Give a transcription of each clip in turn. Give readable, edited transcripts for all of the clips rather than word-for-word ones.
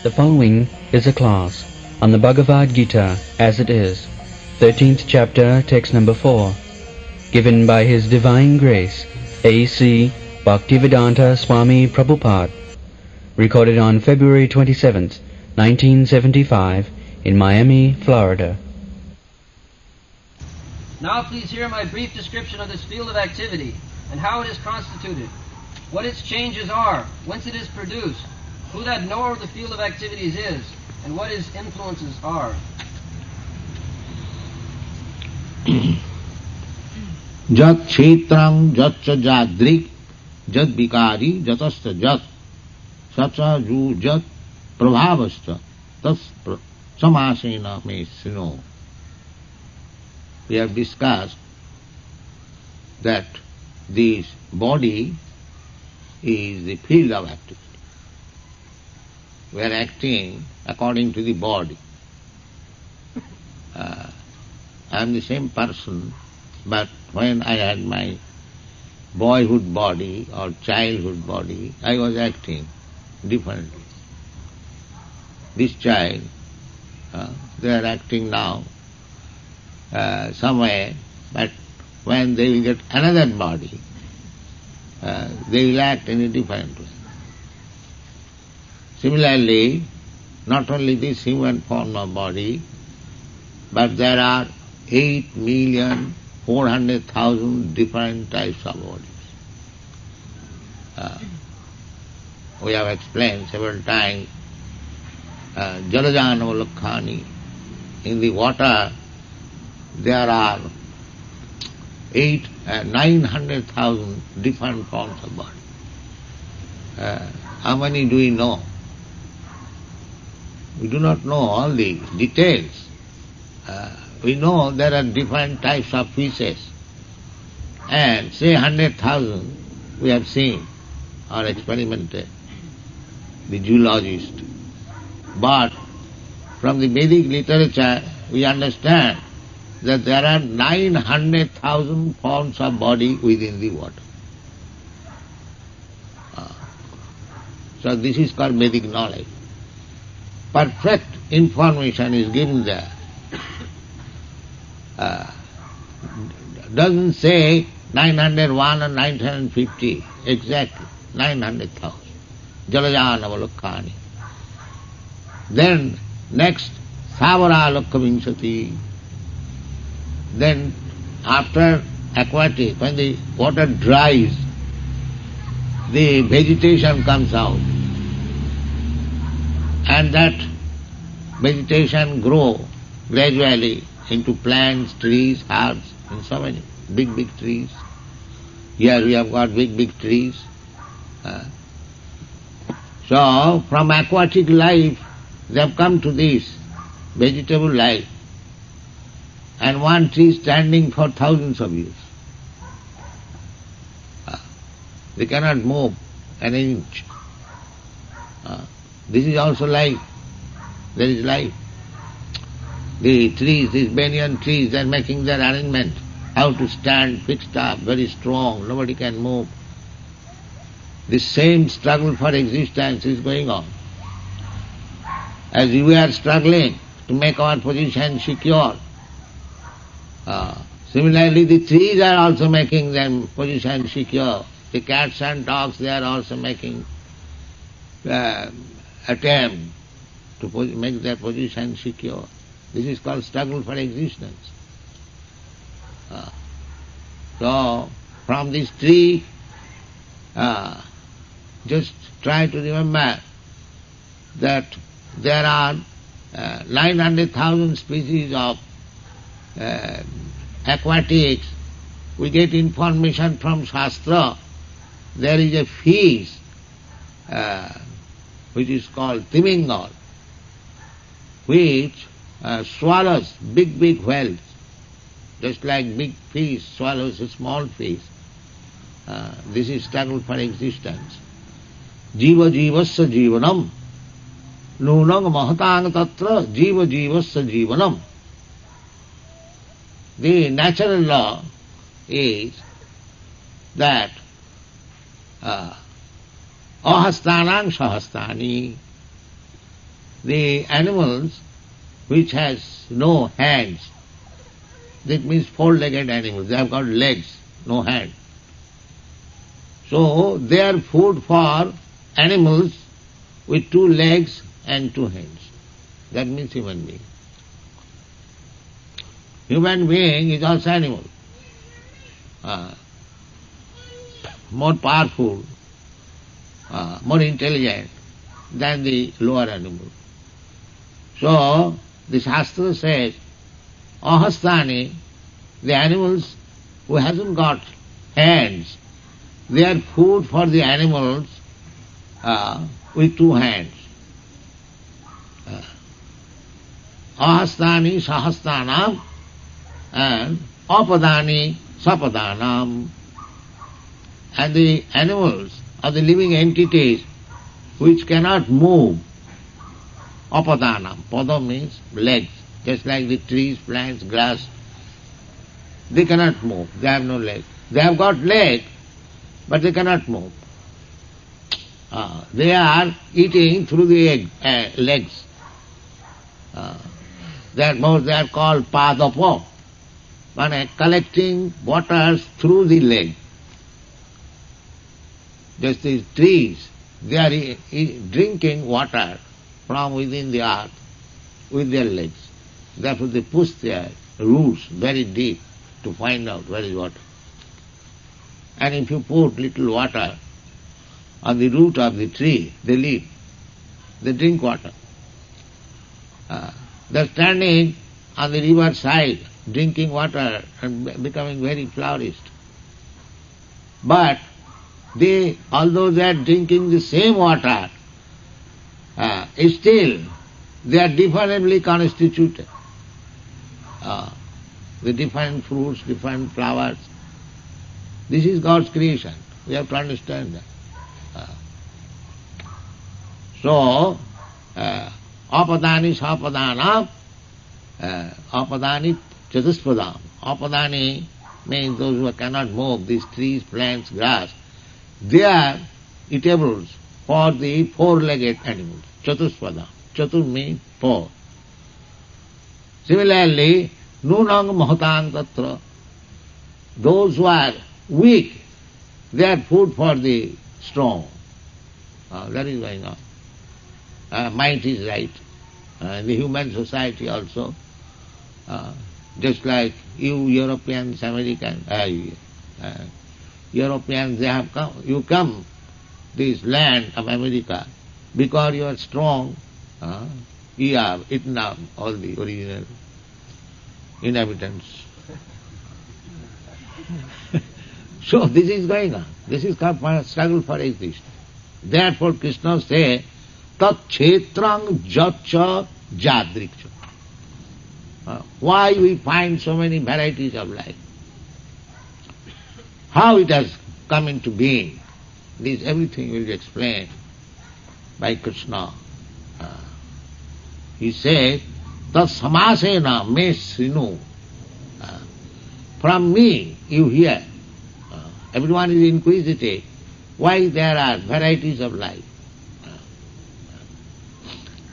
The following is a class on the Bhagavad Gita as it is, 13th chapter, text number 4, given by His Divine Grace, A.C. Bhaktivedanta Swami Prabhupada, recorded on February 27th, 1975, in Miami, Florida. Now please hear my brief description of this field of activity and how it is constituted, what its changes are, whence it is produced, who that knower of the field of activities is, and what its influences are. Jat kshetrang jat cha jadrik jat vikari jatasta jat sacha ju jat prabhavasta tas samasena me sino. We have discussed that this body is the field of activity. We are acting according to the body. I am the same person, but when I had my boyhood body or childhood body, I was acting differently. This child, they are acting now somewhere, but when they will get another body, they will act in a different way. Similarly, not only this human form of body, but there are 8,400,000 different types of bodies. We have explained several times, Jalajana Lakhani, in the water there are 900,000 different forms of body. How many do we know? We do not know all the details. We know there are different types of fishes, and say 100,000 we have seen or experimented, the zoologist. But from the Vedic literature we understand that there are 900,000 forms of body within the water. So this is called Vedic knowledge. Perfect information is given there. Doesn't say 901 or 950, exactly 900,000. Jalajana Valakkani. Then next, Savara Lokkavinsati. Then after aquatic, when the water dries, the vegetation comes out. And that vegetation grow gradually into plants, trees, herbs, and so many big, big trees. Here we have got big, big trees. So from aquatic life they have come to this vegetable life. And one tree standing for thousands of years. They cannot move an inch. This is also life. There is life. The trees, these banyan trees, they are making their arrangement, how to stand fixed up, very strong, nobody can move. The same struggle for existence is going on. As we are struggling to make our position secure, similarly the trees are also making their position secure. The cats and dogs, they are also making attempt to make their position secure. This is called struggle for existence. So, from this tree, just try to remember that there are 900,000 species of aquatics. We get information from Shastra. There is a fish which is called Timingal, which swallows big, big whales, just like big fish swallows a small fish. This is struggle for existence. Jiva jivasya jivanam, nunang mahatang tatra jiva jivasya jivanam. The natural law is that ahastanang sahastani. the animals which has no hands, that means four-legged animals, they have got legs, no hand. So they are food for animals with two legs and two hands. That means human being. Human being is also animal. More powerful, more intelligent than the lower animal. So, the Shastra says, ahastani, the animals who hasn't got hands, they are food for the animals with two hands. Ahastani sahastanam and apadani sapadanam. And the animals are the living entities which cannot move. Apadanam. Pada means legs. Just like the trees, plants, grass. They cannot move. They have no legs. They have got legs, but they cannot move. They are eating through the legs. They are called padapo. Collecting waters through the leg. Just these trees, they are drinking water from within the earth with their legs. Therefore they push their roots very deep to find out where is water. And if you put little water on the root of the tree, they live. They drink water. They are standing on the river side, drinking water and becoming very flourished. But they, although they are drinking the same water, still they are differently constituted. The different fruits, different flowers. This is God's creation. We have to understand that. So, apadani sapadana, apadani chatuspadam. Apadani means those who cannot move, these trees, plants, grass. They are eatables for the four-legged animals. Chatuspada. Chatur means four. Similarly, nunang mahatang tatra. Those who are weak, they are food for the strong. That is going on. Might is right. In the human society also, just like you Europeans, Americans, Europeans, they have come, you come this land of America because you are strong, you have eaten up all the original inhabitants. So this is going on. This is called struggle for existence. Therefore Krishna says, tat kshetrang jatcha jadrikcha. Why we find so many varieties of life? How it has come into being, this everything will be explained by Krishna. He said, tat samasena me srinu. From me you hear. Everyone is inquisitive. Why there are varieties of life?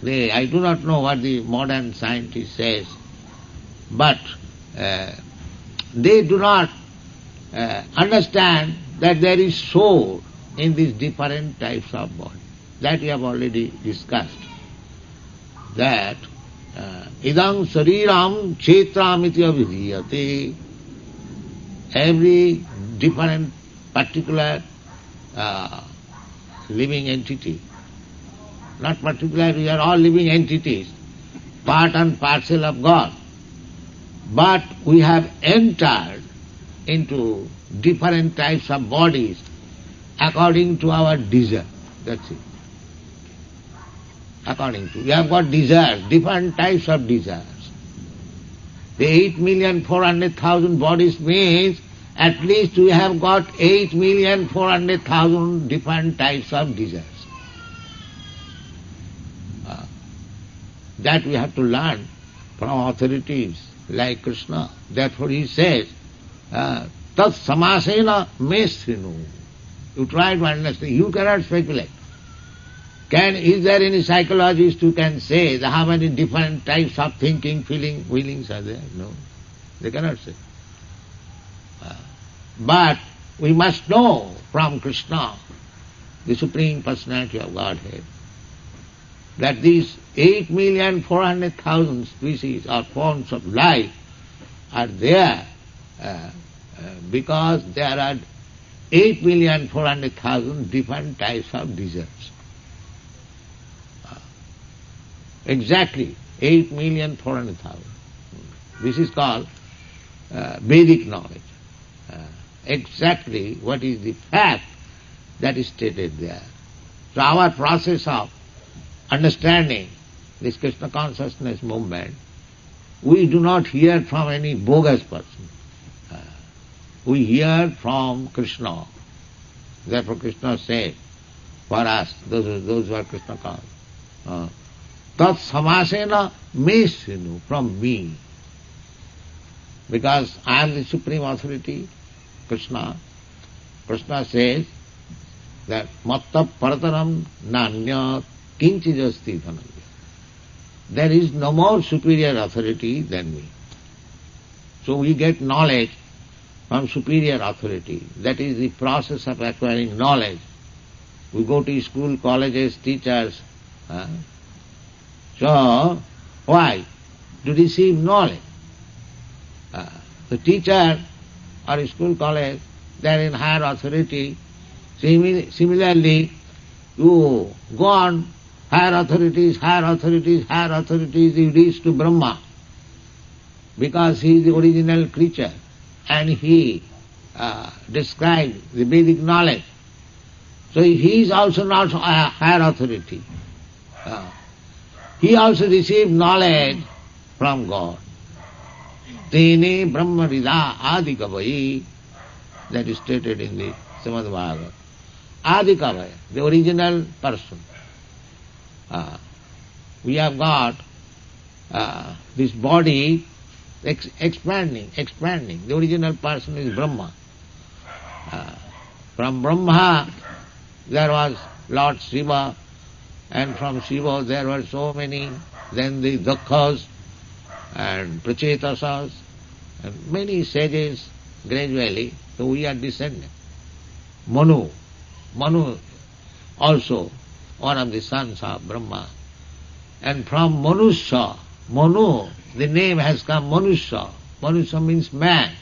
I do not know what the modern scientist says, but they do not understand that there is soul in these different types of body. That we have already discussed. That idam sariram kshetramiti abhidhiyate. Every different particular living entity, not particular, we are all living entities, part and parcel of God. But we have entered into different types of bodies according to our desire. That's it. According to, we have got desires, different types of desires. The 8,400,000 bodies means at least we have got 8,400,000 different types of desires. That we have to learn from authorities like Krishna. Therefore he says, tat samasena me srinu. You try to understand. You cannot speculate. Is there any psychologist who can say how many different types of thinking, feeling, willings are there? No, they cannot say. But we must know from Krishna, the Supreme Personality of Godhead, that these 8,400,000 species or forms of life are there because there are 8,400,000 different types of desires. Exactly 8,400,000. This is called Vedic knowledge. Exactly what is the fact that is stated there. So our process of understanding this Krishna consciousness movement, we do not hear from any bogus person. We hear from Krishna. Therefore Krishna said for us, those who are Krishna called, Tat samasena me sinu, from me. Because I am the supreme authority, Krishna. Krishna says that matta parataram nanya kinchijasti dhananya. There is no more superior authority than me. So we get knowledge from superior authority. That is the process of acquiring knowledge. We go to school, colleges, teachers. So, why? To receive knowledge. The teacher or school, college, they are in higher authority. Similarly, you go on, higher authorities, you reach to Brahma, because he is the original creature and he described the Vedic knowledge. So he is also not a higher authority. He also received knowledge from God. Tene Brahma Vida Adikavai, that is stated in the Srimad Bhagavatam. Adikavai, the original person. We have got this body expanding. The original person is Brahma. From Brahma there was Lord Shiva, and from Shiva there were so many, then the Daksas and Prachetasas and many sages gradually. So we are descended. Manu also one of the sons of Brahma. And from Manusya, the name has come Manusya. Manusya means man.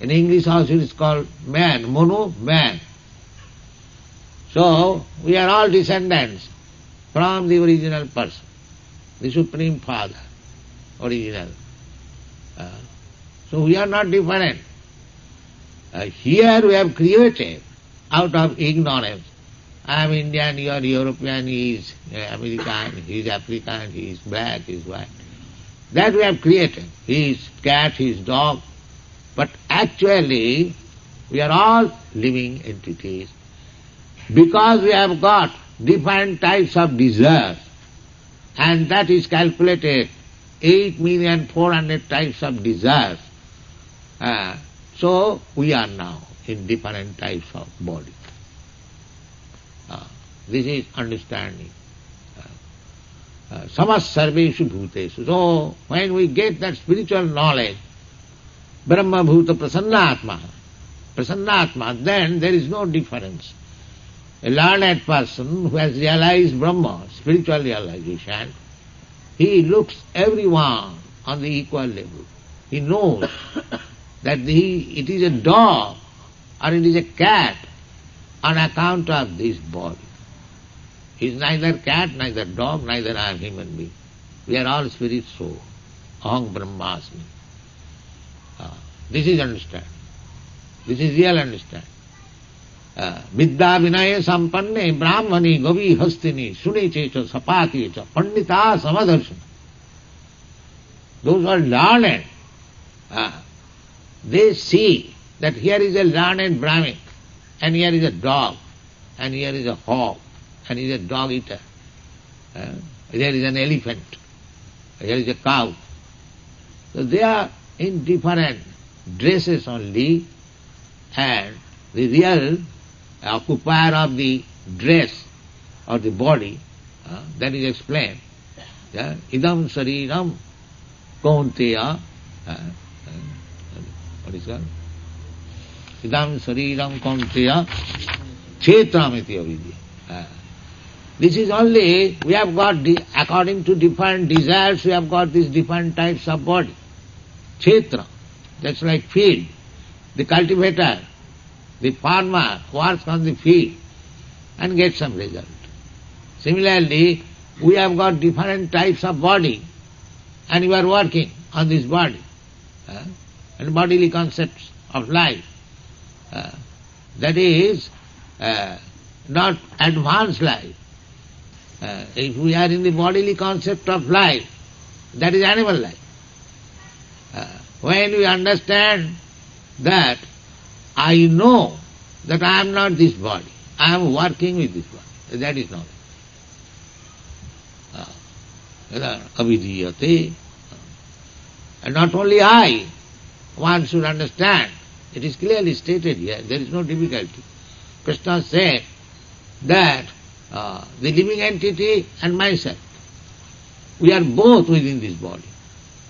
In English also it is called man. Manu, man. So we are all descendants from the original person, the Supreme Father, original. So we are not different. Here we have created out of ignorance. I am Indian, you are European, he is American, he is African, he is black, he is white. That we have created. He is cat, he is dog. But actually, we are all living entities. Because we have got different types of desires, and that is calculated 8,400,000 types of desires. So we are now in different types of body. This is understanding. Samas sarveshu bhuteshu. So when we get that spiritual knowledge, Brahma bhuta prasannatma, then there is no difference. A learned person who has realized Brahma, spiritual realization, he looks everyone on the equal level. He knows that it is a dog or it is a cat on account of this body. He is neither cat, neither dog, neither I am human being. We are all spirit soul. Aham Brahmasmi. This is understanding. This is real understanding. Vidya vinaya sampanne brahmani gavi hastini sune checha sapati cha pandita samadarshana. Those who are learned, they see that here is a learned Brahmin, and here is a dog, and here is a hog, and here is a dog eater. There is an elephant, here is a cow. So they are in different dresses only, and the real occupier of the dress or the body, that is explained. Yeah? Idam sariram kaunteya, what is that? Idam sariram kaunteya kshetramiti avidya. This is only, we have got, according to different desires, we have got these different types of body. Kshetra, that's like field. The cultivator, the farmer works on the field and gets some result. Similarly, we have got different types of body and you are working on this body and bodily concepts of life. That is not advanced life. If we are in the bodily concept of life, that is animal life. When we understand that I know that I am not this body, I am working with this body, that is knowledge. Avidiyate. And not only I, one should understand, it is clearly stated here, there is no difficulty. Krishna said that the living entity and myself, we are both within this body.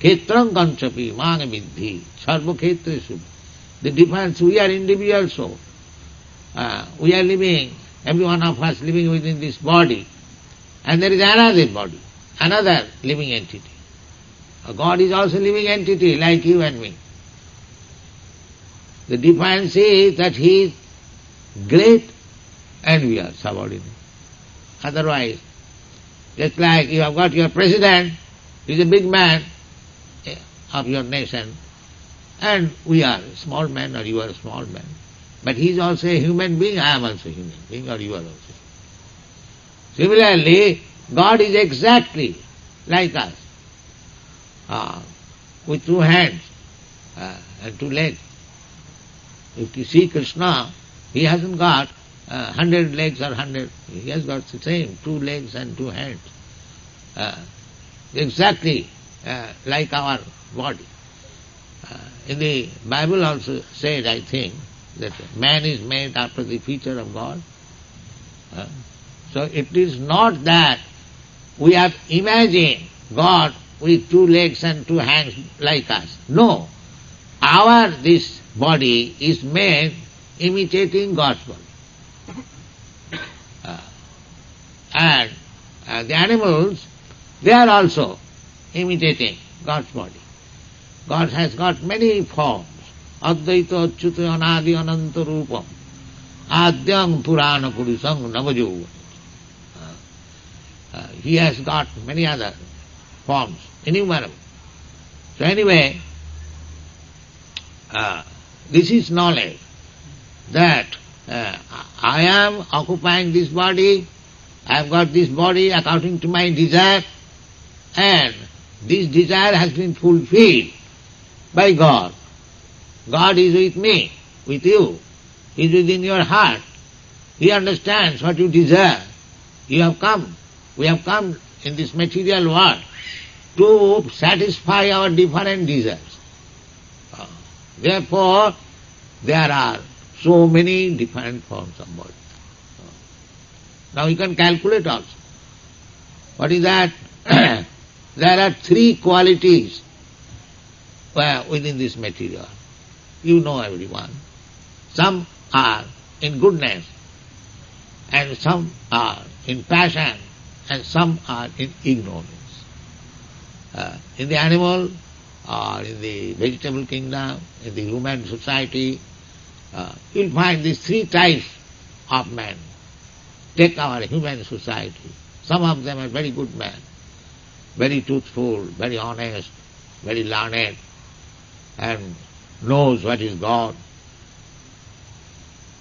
Khetram kanchapi mana vidhi sarva khetresu. The difference, we are individual soul. We are living, every one of us living within this body. And there is another body, another living entity. God is also a living entity like you and me. The difference is that He is great and we are subordinate. Otherwise, just like you have got your president, he is a big man of your nation, and we are a small man or you are a small man. But he is also a human being, I am also a human being, or you are also. Similarly, God is exactly like us, with two hands and two legs. If you see Krishna, he hasn't got 100 legs or 100, he has got the same, 2 legs and 2 hands. Exactly like our body. In the Bible also said, I think, that man is made after the feature of God. So it is not that we have imagined God with 2 legs and 2 hands like us. No. This body is made imitating God's body. And the animals, they are also imitating God's body. God has got many forms. Advaita Achyuta Anadi Ananta Rupam Adyam Purana Purusam Navajo. He has got many other forms, innumerable. So anyway, this is knowledge that I am occupying this body, I have got this body according to my desire, and this desire has been fulfilled by God. God is with me, with you. He is within your heart. He understands what you desire. You have come. We have come in this material world to satisfy our different desires. Therefore, there are so many different forms of body. Now you can calculate also. What is that? There are 3 qualities within this material. You know everyone. Some are in goodness, and some are in passion, and some are in ignorance. In the animal, or in the vegetable kingdom, in the human society, you'll find these 3 types of men. Take our human society. Some of them are very good men, very truthful, very honest, very learned, and knows what is God.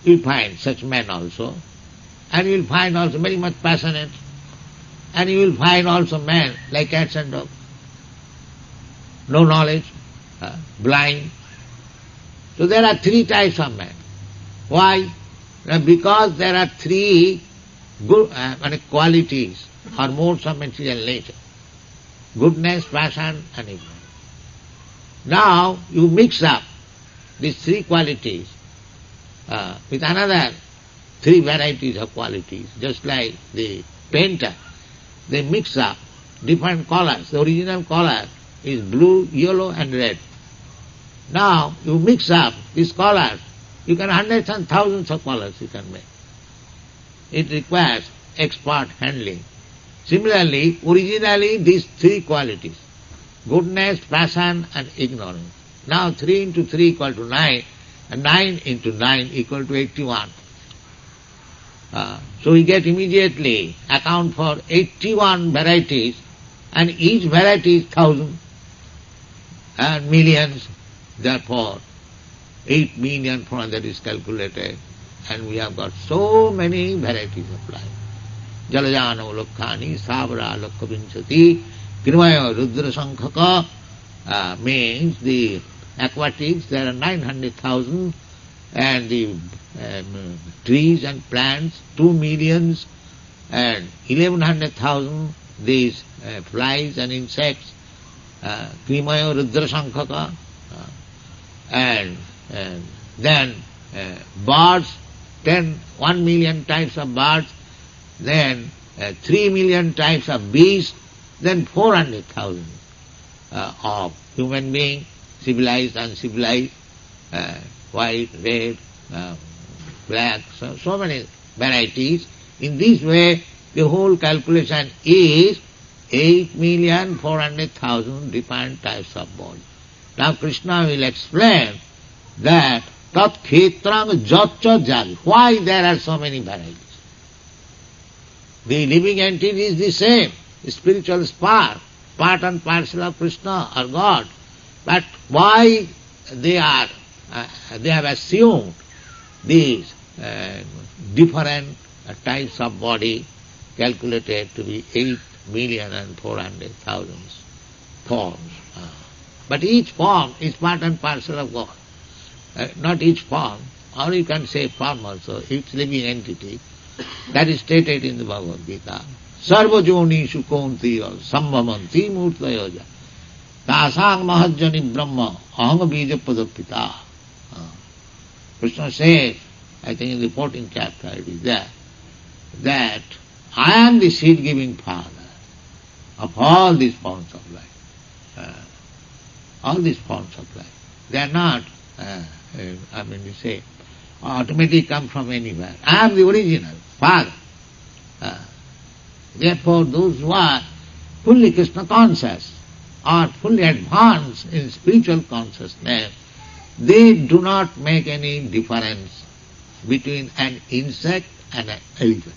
You'll find such men also. And you'll find also very much passionate. And you will find also men like cats and dogs. No knowledge, blind. So there are 3 types of men. Why? Because there are 3 good qualities or modes of material nature. Goodness, passion and ignorance. Now you mix up these 3 qualities with another three varieties of qualities, just like the painter. They mix up different colors. The original color is blue, yellow and red. Now you mix up these colors, you can hundreds and thousands of colors you can make. It requires expert handling. Similarly, originally these three qualities, goodness, passion and ignorance. Now 3 into 3 equal to 9, and 9 into 9 equal to 81. So we get immediately account for 81 varieties, and each variety is 1,000 and millions. Therefore, 8 million from that is calculated, and we have got so many varieties of life. Jalajana Lokkani, Sabra Lokkavinchati, Krimaya Rudra Sankhaka means the aquatics, there are 900,000, and the trees and plants, 2 millions, and 1100,000 these flies and insects, Krimaya Rudra Sankhaka, and then birds, 1 million types of birds, then 3 million types of beasts, then 400,000 of human beings, civilized, uncivilized, white, red, black, so many varieties. In this way, the whole calculation is 8,400,000 different types of bodies. Now Krishna will explain that tat khetrang jatcha jal, why there are so many varieties. The living entity is the same, the spiritual spark, part and parcel of Krishna or God. But why they have assumed these different types of body calculated to be 8,400,000 forms. But each form is part and parcel of God. Not each form, or you can say form also, each living entity. That is stated in the Bhagavad Gita. Sarva jonishu kauntiya sambhavanti murtayoja tasang mahajjani brahma aham bija padapita. Krishna says, I think in the 14th chapter it is there, that I am the seed-giving father of all these forms of life. All these forms of life. They are not, you say, automatically come from anywhere. I am the original father. Therefore, those who are fully Krishna conscious or fully advanced in spiritual consciousness, they do not make any difference between an insect and an elephant,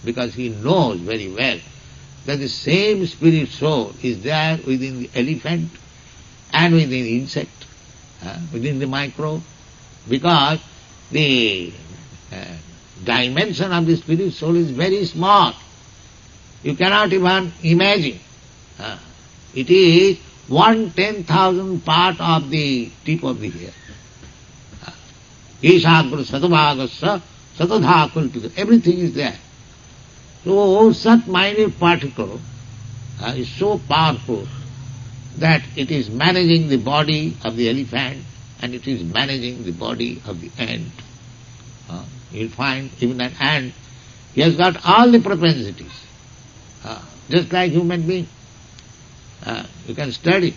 because he knows very well that the same spirit soul is there within the elephant and within the insect, within the microbe, because the dimension of the spirit soul is very small. You cannot even imagine. It is 1/10,000th part of the tip of the hair. Ishagra satavagasya satadhakultika. Everything is there. So such minute particle is so powerful that it is managing the body of the elephant and it is managing the body of the ant. You'll find even an ant, he has got all the propensities, just like human being. You can study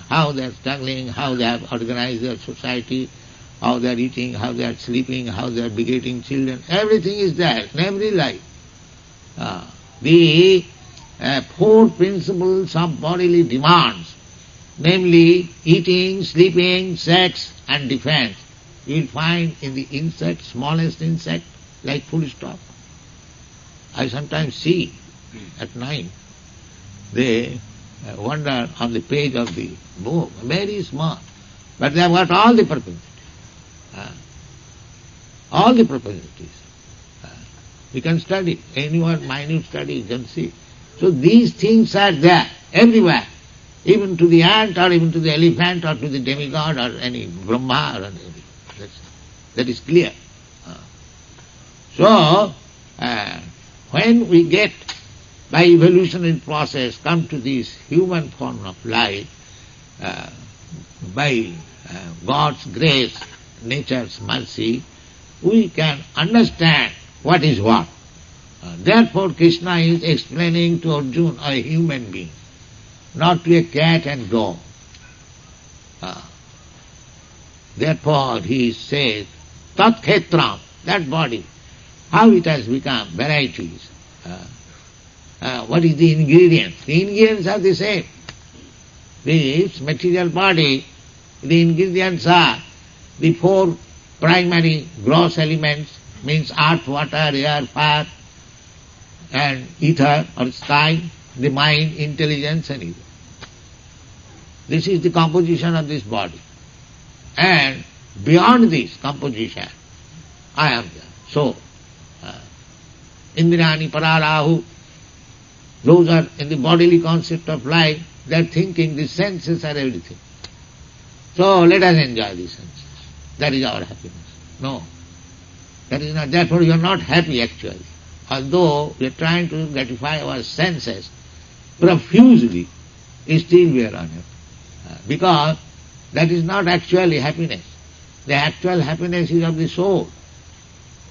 how they are struggling, how they have organized their society, how they are eating, how they are sleeping, how they are begetting children. Everything is there in every life. The 4 principles of bodily demands, namely eating, sleeping, sex and defense, you will find in the insect, smallest insect, like full stop. I sometimes see at night, they wander on the page of the book, very small, but they have got all the propensities. All the propensities. You can study, anyone minute study you can see. So these things are there, everywhere, even to the ant or even to the elephant or to the demigod or any Brahma or anything. That is clear. So, when we get, by evolutionary process, come to this human form of life, by God's grace, nature's mercy, we can understand what is what. Therefore Krishna is explaining to Arjuna, a human being, not to a cat and dog. Therefore he says, Tat Khetram, that body, how it has become varieties. What is the ingredients? The ingredients are the same. This material body, the ingredients are the four primary gross elements, means earth, water, air, fire, and ether or sky, the mind, intelligence and ego. This is the composition of this body. And beyond this composition, I am there. So, Indrani, Pararahu, those are in the bodily concept of life, they are thinking the senses are everything. So let us enjoy the senses. That is our happiness. No. That is not, therefore you are not happy actually. Although we are trying to gratify our senses profusely, still we are unhappy. Because that is not actually happiness. The actual happiness is of the soul.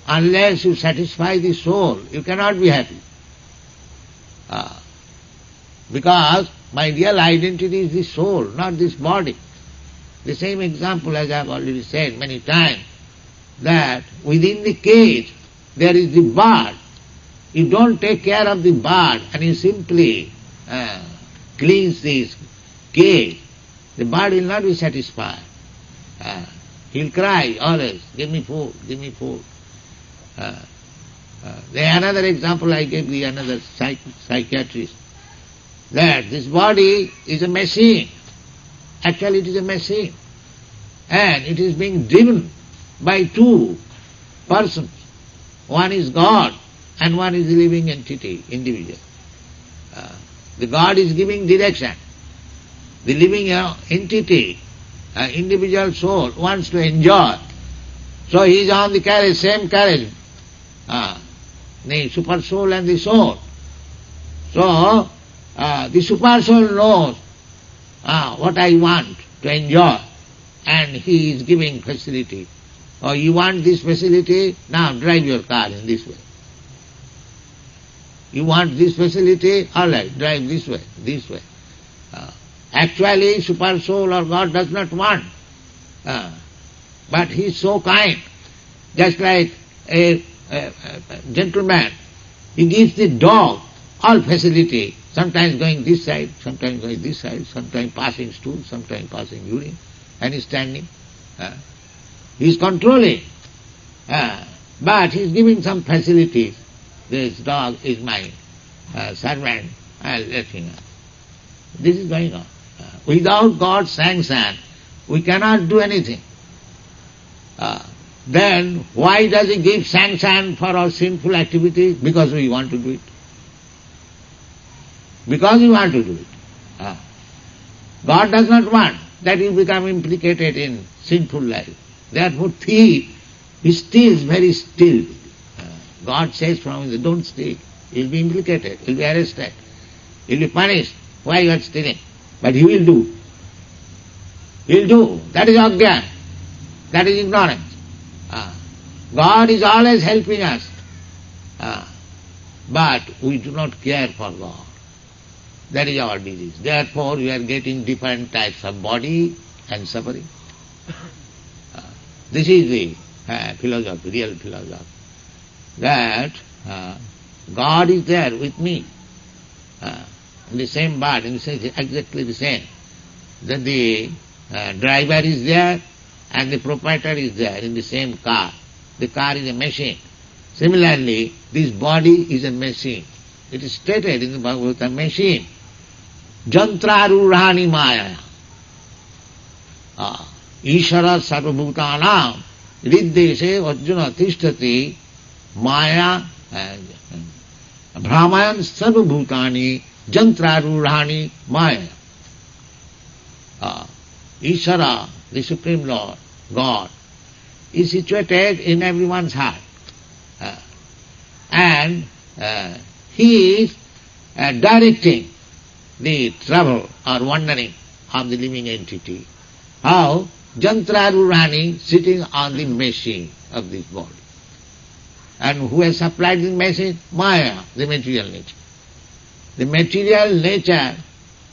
Unless you satisfy the soul, you cannot be happy. Because my real identity is the soul, not this body. The same example as I have already said many times, that within the cage there is the bird. You don't take care of the bird and you simply cleanse this cage, the bird will not be satisfied. He'll cry always, give me food, give me food. Another example I gave the another psychiatrist, that this body is a machine. Actually it is a machine. And it is being driven by two persons. One is God and one is the living entity, individual. The God is giving direction. The living entity, individual soul, wants to enjoy. So he is on the carriage, same carriage, the super soul and the soul. So the super soul knows what I want to enjoy, and he is giving facility. Oh, you want this facility? Now drive your car in this way. You want this facility? All right, drive this way, this way. Actually, super soul or God does not want. But he is so kind. Just like a gentleman, he gives the dog all facility, sometimes going this side, sometimes going this side, sometimes passing stool, sometimes passing urine, and he is standing. He is controlling. But he is giving some facilities. This dog is my servant, I'll let him know. This is going on. Without God's sanction, we cannot do anything. Then why does He give sanction for our sinful activities? Because we want to do it. Because we want to do it. God does not want that you become implicated in sinful life. Therefore thief, he steals very still. God says from him, don't steal. He'll be implicated, he'll be arrested, he'll be punished. Why you are stealing? But he will do. He'll do. That is agya. That is ignorance. God is always helping us. But we do not care for God. That is our disease. Therefore we are getting different types of body and suffering. This is the philosophy, real philosophy. That God is there with me. In the same body, exactly the same. That the driver is there and the proprietor is there in the same car. The car is a machine. Similarly, this body is a machine. It is stated in the Bhagavata, machine. Jantrarurani maya. Ishara sarvabhutanam riddeshe Arjuna tishtati maya brahmayan sarvabhutani jantrarurani maya. Ishara, the Supreme Lord, God, is situated in everyone's heart. And He is directing the travel or wandering of the living entity. How? Jantra Rurani sitting on the machine of this body. And who has supplied the machine? Maya, the material nature. The material nature,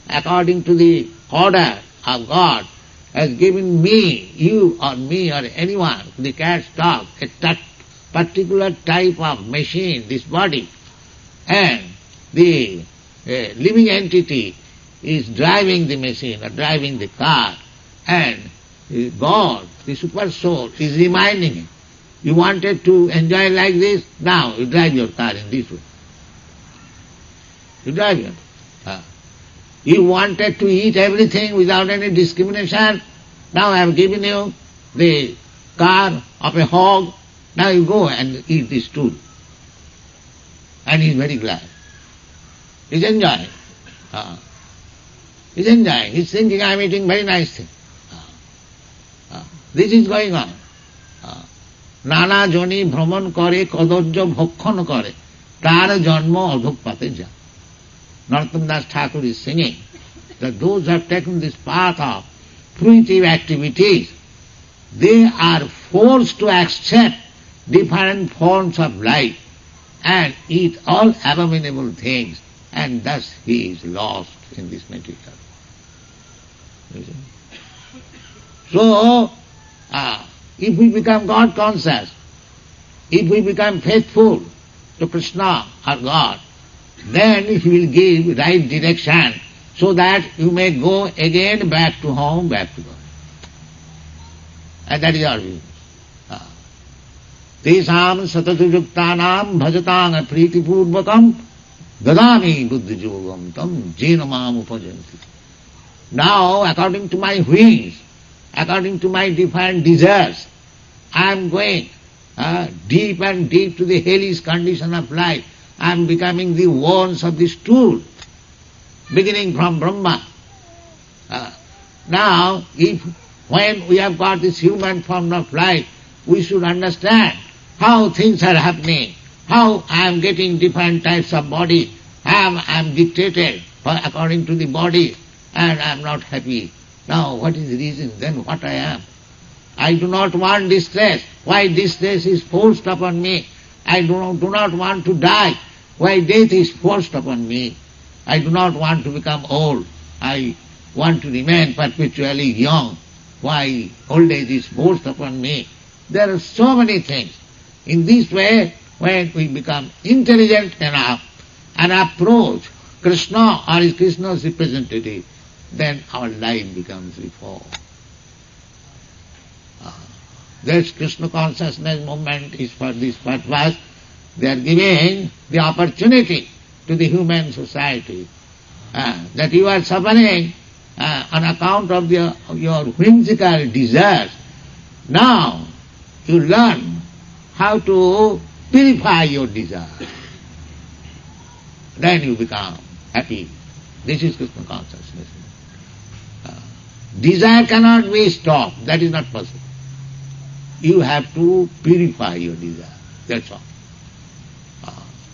according to the order of God, has given me, you or me or anyone, the cat, dog, a particular type of machine, this body, and the living entity is driving the machine or driving the car, and God, the super soul, is reminding him, you wanted to enjoy like this, now you drive your car in this way. You drive it. You wanted to eat everything without any discrimination, now I have given you the car of a hog, now you go and eat this stool. And he is very glad. He is enjoying. He is enjoying. He is thinking, I am eating very nice thing. This is going on. নানা Johnny ভ্রমণ করে কদর্য ভক্ষণ করে তার জন্ম অধঃপাতে যায়. Narottam Das Thakur is singing that those who have taken this path of fruitive activities, they are forced to accept different forms of life and eat all abominable things, and thus he is lost in this material. So, if we become God conscious, if we become faithful to Krishna or God, then he will give right direction so that you may go again back to home, back to God. And that is our view. Tesam satatujuktanam bhajatam pritipurvakam dadami buddhijogam tam jenamam upajanti. Now, according to my whims, according to my different desires, I am going deep and deep to the hellish condition of life. I am becoming the worms of the stool, beginning from Brahma. Now, when we have got this human form of life, we should understand how things are happening, how I am getting different types of body, I am dictated according to the body, and I am not happy. Now, what is the reason? Then what I am? I do not want distress. Why distress is forced upon me? I do not want to die. Why death is forced upon me? I do not want to become old. I want to remain perpetually young. Why old age is forced upon me? There are so many things. In this way, when we become intelligent enough and approach Krishna or is Krishna's representative, then our life becomes reformed. This Krishna consciousness movement is for this purpose. They are giving the opportunity to the human society that you are suffering on account of your whimsical desires. Now you learn how to purify your desire. Then you become happy. This is Krishna consciousness. Desire cannot be stopped. That is not possible. You have to purify your desire. That's all.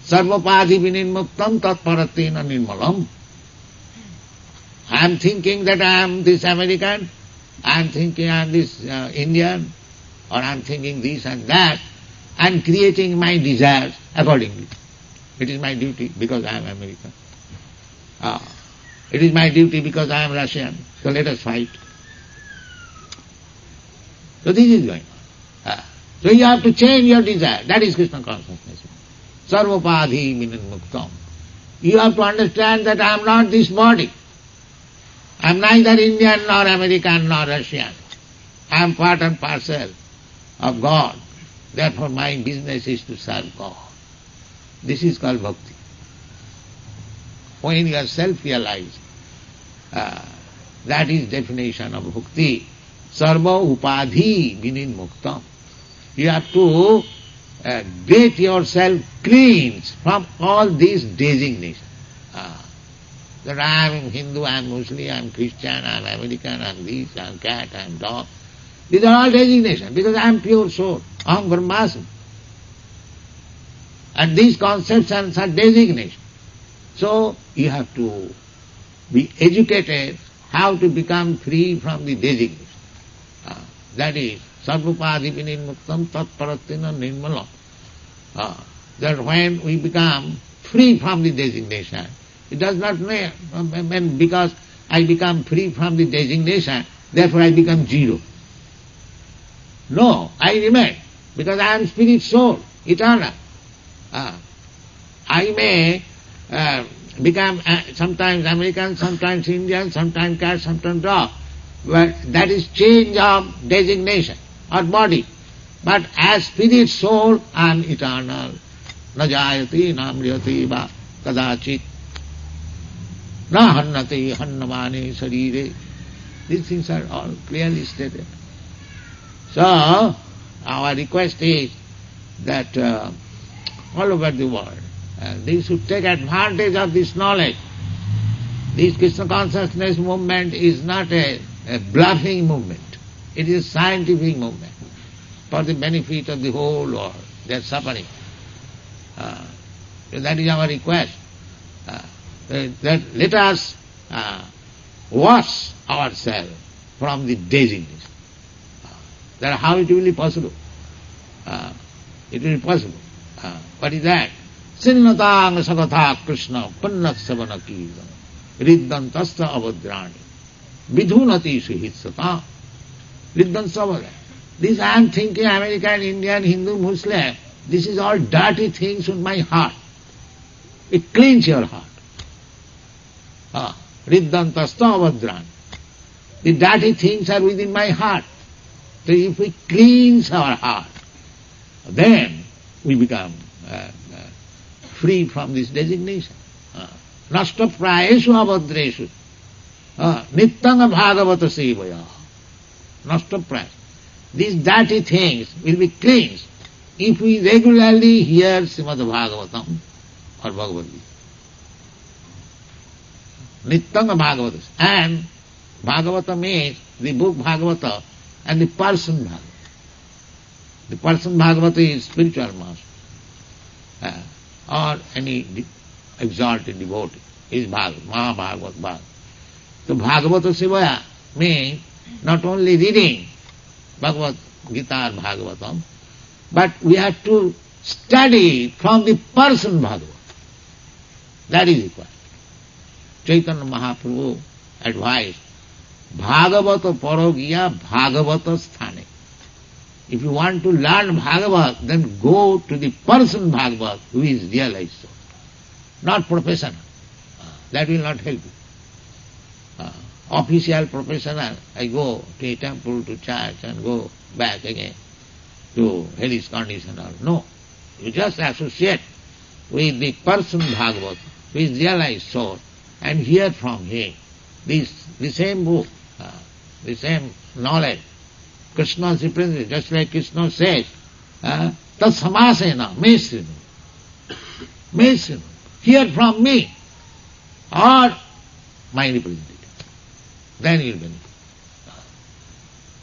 Sarvapadhi vinirmuktam tatparatena nirmalam. I am thinking that I am this American, I am thinking I am this Indian, or I am thinking this and that, and creating my desires accordingly. It is my duty because I am American. It is my duty because I am Russian, so let us fight. So this is going on. So you have to change your desire. That is Krishna consciousness. Sarvapadhi vinirmuktam. You have to understand that I am not this body. I am neither Indian nor American nor Russian. I am part and parcel of God. Therefore my business is to serve God. This is called bhakti. When you are self-realized, that is definition of bhakti. Sarva upadhi vinirmuktam. You have to get yourself cleansed from all these designations. That I am Hindu, I am Muslim, I am Christian, I am American, I am this, I am cat, I am dog. These are all designations because I am pure soul. Aham Brahmasmi. And these conceptions are designations. So you have to be educated how to become free from the designation. That is, sarvapadi vinimuktam tatparatina nirmalam. That when we become free from the designation, it does not mean because I become free from the designation, therefore I become zero. No, I remain, because I am spirit soul, eternal. I may become sometimes American, sometimes Indian, sometimes cat, sometimes dog, but that is change of designation or body. But as spirit soul, I am eternal. Na jayati, na mriyati va kadachit. Na hannati, hannamani sarire. These things are all clearly stated. So, our request is that all over the world, they should take advantage of this knowledge. This Krishna consciousness movement is not a bluffing movement. It is a scientific movement for the benefit of the whole world. They are suffering. So that is our request. That let us wash ourselves from the designation. That how it will be possible? It will be possible. What is that? Sinnatang sagatha Krishna pannat savana kirtan riddantasta avadrani vidhunati suhitsata riddant savana. This I am thinking American, Indian, Hindu, Muslim. This is all dirty things in my heart. It cleans your heart. Riddantasta avadrani. The dirty things are within my heart. So if we cleanse our heart, then we become free from this designation. Nashta prayeshu abhadreshu nittanga bhagavata sevaya. Nashta prayeshu. These dirty things will be cleansed if we regularly hear Srimad Bhagavatam or Bhagavad Gita. Nittanga Bhagavata. And Bhagavata means the book Bhagavata and the person Bhagavata. The person Bhagavata is spiritual master, or any exalted devotee is Bhagavata, Mahabhagavata, Bhagavata. So Bhagavata Sevaya means not only reading Bhagavad Gita or Bhagavatam, but we have to study from the person Bhagavata. That is required. Chaitanya Mahaprabhu advised, Bhagavata parogiya Bhagavata sthane. If you want to learn Bhagavat, then go to the person Bhagavat who is realized soul, not professional. That will not help you. Official professional, I go to a temple, to church, and go back again to hellish condition. No. You just associate with the person Bhagavat who is realized soul and hear from him the same book, the same knowledge. Krishna is represented, just like Krishna says, Tat samasena, me srinu. Me srinu. Hear from me, or my representative. Then you will benefit.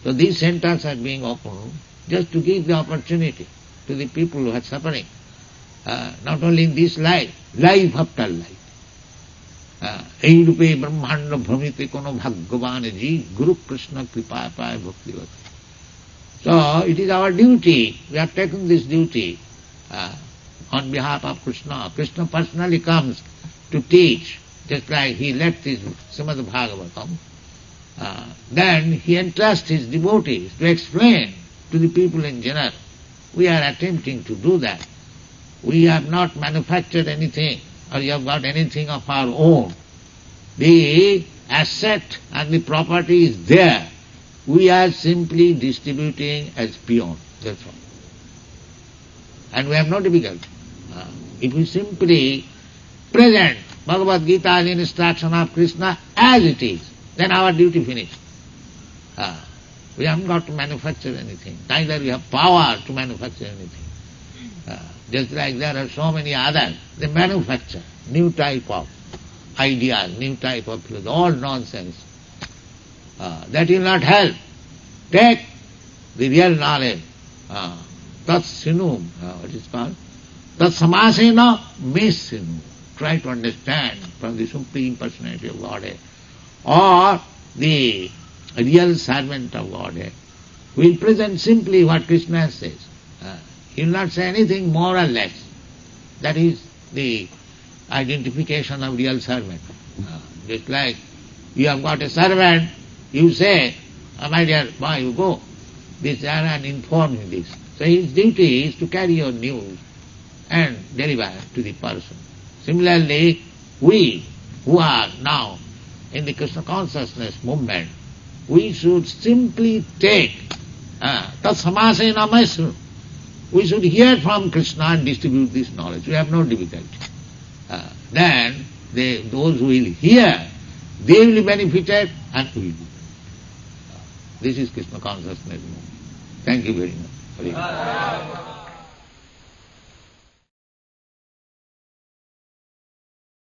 So these centers are being opened just to give the opportunity to the people who are suffering, not only in this life, life after life. এই রূপে ব্রহ্মাণ্ড ভ্রমিতে কোন ভাগ্যবান জি গুরু কৃষ্ণ কৃপা পায় ভক্তিগত. So it is our duty, we have taken this duty on behalf of Krishna. Krishna personally comes to teach, just like he left his Srimad Bhagavatam. Then he entrusts his devotees to explain to the people in general. We are attempting to do that. We have not manufactured anything, or you have got anything of our own. The asset and the property is there. We are simply distributing as peon, that's all. And we have no difficulty. If we simply present Bhagavad Gita as instruction of Krishna as it is, then our duty finished. We haven't got to manufacture anything. Neither we have power to manufacture anything. Just like there are so many others, they manufacture new type of ideas, new type of philosophy, all nonsense. That will not help. Take the real knowledge. Tat sinum, what is called? Tat samasena me sinu. Try to understand from the Supreme Personality of Godhead, or the real servant of Godhead, We will present simply what Krishna says. He will not say anything more or less. That is the identification of real servant. Just like you have got a servant, you say, my dear boy, you go. This servant informed me this. So his duty is to carry your news and deliver to the person. Similarly, we who are now in the Krishna consciousness movement, we should simply take tat samasena maestro. We should hear from Krishna and distribute this knowledge. We have no difficulty. Then those who will hear, they will be benefited and we will be. This is Krishna consciousness movement. Thank you very much.